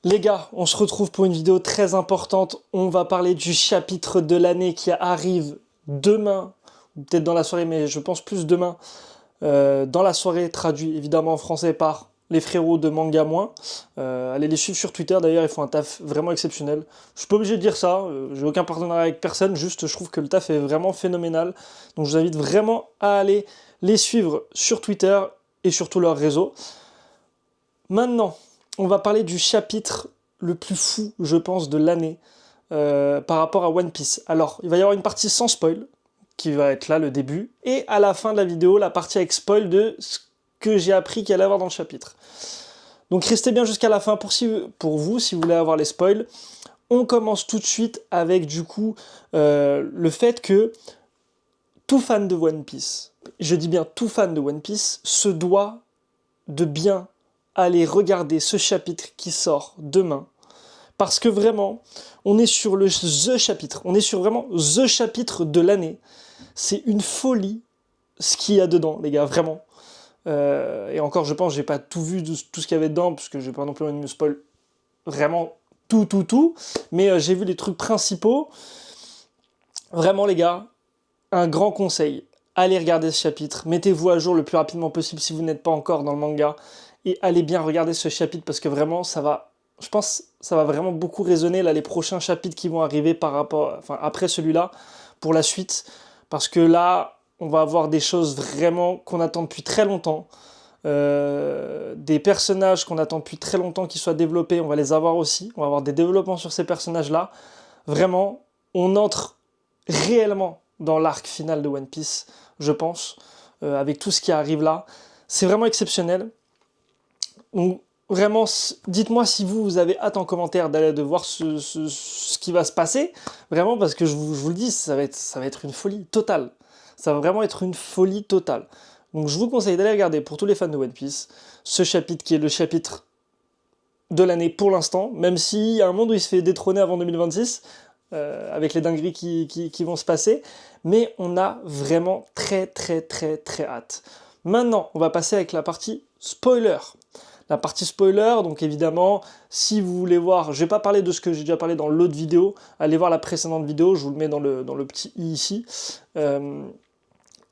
Les gars, on se retrouve pour une vidéo très importante. On va parler du chapitre de l'année qui arrive demain, ou peut-être dans la soirée, mais je pense plus demain, dans la soirée, traduit évidemment en français par les frérots de Manga Moins. Allez les suivre sur Twitter, d'ailleurs, ils font un taf vraiment exceptionnel. Je suis pas obligé de dire ça, j'ai aucun partenariat avec personne, juste je trouve que le taf est vraiment phénoménal. Donc je vous invite vraiment à aller les suivre sur Twitter et sur tous leurs réseaux. Maintenant, on va parler du chapitre le plus fou, je pense, de l'année par rapport à One Piece. Alors, il va y avoir une partie sans spoil, qui va être là, le début, et à la fin de la vidéo, la partie avec spoil de ce que j'ai appris qu'il allait avoir dans le chapitre. Donc restez bien jusqu'à la fin pour vous, si vous voulez avoir les spoils. On commence tout de suite avec, du coup, le fait que tout fan de One Piece, je dis bien tout fan de One Piece, se doit de bien aller regarder ce chapitre qui sort demain. Parce que vraiment, on est sur le The chapitre. On est sur vraiment The chapitre de l'année. C'est une folie ce qu'il y a dedans, les gars, vraiment. Et encore, je pense, j'ai pas tout vu, tout ce qu'il y avait dedans, parce que j'ai pas non plus envie de me spoil vraiment tout. Mais j'ai vu les trucs principaux. Vraiment, les gars, un grand conseil. Allez regarder ce chapitre. Mettez-vous à jour le plus rapidement possible si vous n'êtes pas encore dans le manga. Et allez bien regarder ce chapitre parce que vraiment, ça va. Je pense ça va vraiment beaucoup résonner là les prochains chapitres qui vont arriver par rapport, enfin après celui-là, pour la suite, parce que là, on va avoir des choses vraiment qu'on attend depuis très longtemps, des personnages qu'on attend depuis très longtemps qui soient développés, on va les avoir aussi, on va avoir des développements sur ces personnages-là. Vraiment, on entre réellement dans l'arc final de One Piece, je pense, avec tout ce qui arrive là. C'est vraiment exceptionnel. Donc, vraiment, dites-moi si vous avez hâte en commentaire d'aller de voir ce qui va se passer. Vraiment, parce que je vous le dis, ça va être une folie totale. Ça va vraiment être une folie totale. Donc je vous conseille d'aller regarder, pour tous les fans de One Piece, ce chapitre qui est le chapitre de l'année pour l'instant, même s'il y a un monde où il se fait détrôner avant 2026, avec les dingueries qui vont se passer. Mais on a vraiment très hâte. Maintenant, on va passer avec la partie spoiler. La partie spoiler, donc évidemment, si vous voulez voir, je vais pas parler de ce que j'ai déjà parlé dans l'autre vidéo, allez voir la précédente vidéo, je vous le mets dans le petit i ici.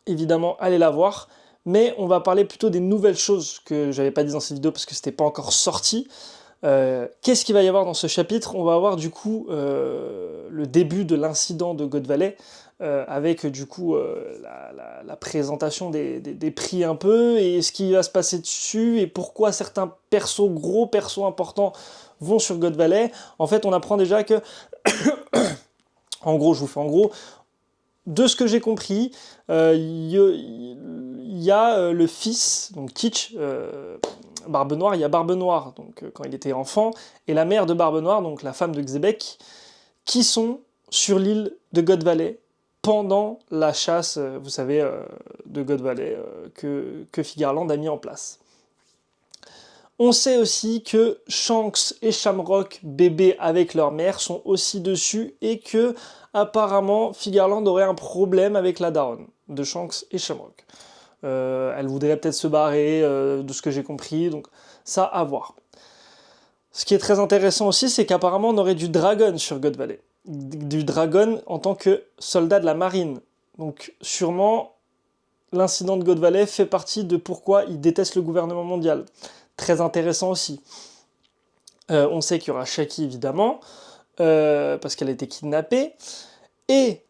Évidemment, allez la voir. Mais on va parler plutôt des nouvelles choses que j'avais pas dit dans cette vidéo parce que c'était pas encore sorti. Qu'est-ce qu'il va y avoir dans ce chapitre? On va avoir du coup le début de l'incident de God Valley, avec du coup la présentation des prix un peu, et ce qui va se passer dessus, et pourquoi certains persos, gros persos importants, vont sur God Valley. En fait, on apprend déjà que, en gros, je vous fais en gros, de ce que j'ai compris, il y a le fils, donc Teach, Barbe Noire, il y a Barbe Noire, donc quand il était enfant, et la mère de Barbe Noire, donc la femme de Xebec, qui sont sur l'île de God Valley pendant la chasse, vous savez, de God Valley que Figarland a mis en place. On sait aussi que Shanks et Shamrock, bébés avec leur mère, sont aussi dessus, et que apparemment Figarland aurait un problème avec la daronne de Shanks et Shamrock. Elle voudrait peut-être se barrer, de ce que j'ai compris, donc ça à voir. Ce qui est très intéressant aussi, c'est qu'apparemment on aurait du Dragon sur God Valley. Du Dragon en tant que soldat de la marine. Donc sûrement, l'incident de God Valley fait partie de pourquoi il déteste le gouvernement mondial. Très intéressant aussi. On sait qu'il y aura Shaki évidemment, parce qu'elle a été kidnappée. Et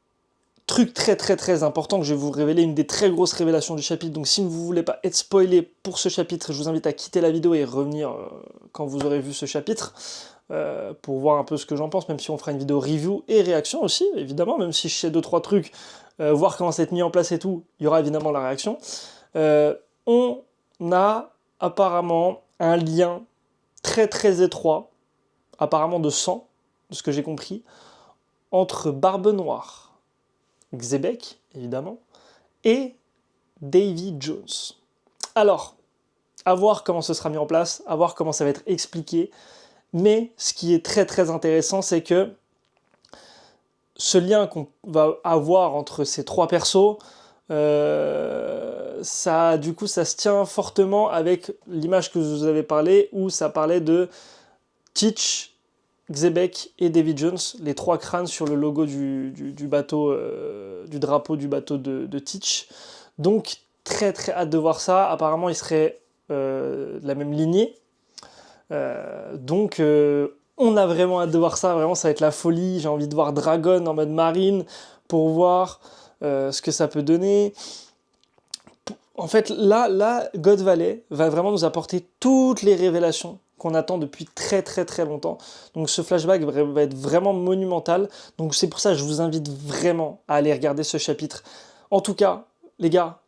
truc très important que je vais vous révéler, une des très grosses révélations du chapitre, donc si vous ne voulez pas être spoilé pour ce chapitre, je vous invite à quitter la vidéo et revenir quand vous aurez vu ce chapitre, pour voir un peu ce que j'en pense, même si on fera une vidéo review et réaction aussi, évidemment, même si je sais 2-3 trucs, voir comment ça va être mis en place et tout, il y aura évidemment la réaction. On a apparemment un lien très étroit, apparemment de sang, de ce que j'ai compris, entre Barbe Noire, Xebec, évidemment, et Davy Jones. Alors, à voir comment ce sera mis en place, à voir comment ça va être expliqué, mais ce qui est très intéressant, c'est que ce lien qu'on va avoir entre ces trois persos, du coup, ça se tient fortement avec l'image que je vous avais parlé, où ça parlait de Teach, Xebec et Davy Jones, les 3 crânes sur le logo du bateau, du drapeau du bateau de Teach. Donc très très hâte de voir ça. Apparemment il serait de la même lignée. Donc on a vraiment hâte de voir ça. Vraiment ça va être la folie. J'ai envie de voir Dragon en mode marine pour voir ce que ça peut donner. En fait, là, God Valley va vraiment nous apporter toutes les révélations qu'on attend depuis très très très longtemps. Donc ce flashback va être vraiment monumental. Donc c'est pour ça que je vous invite vraiment à aller regarder ce chapitre. En tout cas, les gars,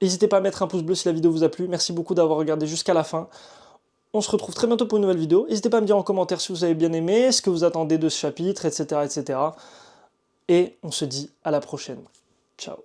n'hésitez pas à mettre un pouce bleu si la vidéo vous a plu. Merci beaucoup d'avoir regardé jusqu'à la fin. On se retrouve très bientôt pour une nouvelle vidéo. N'hésitez pas à me dire en commentaire si vous avez bien aimé, ce que vous attendez de ce chapitre, etc. etc. Et on se dit à la prochaine. Ciao.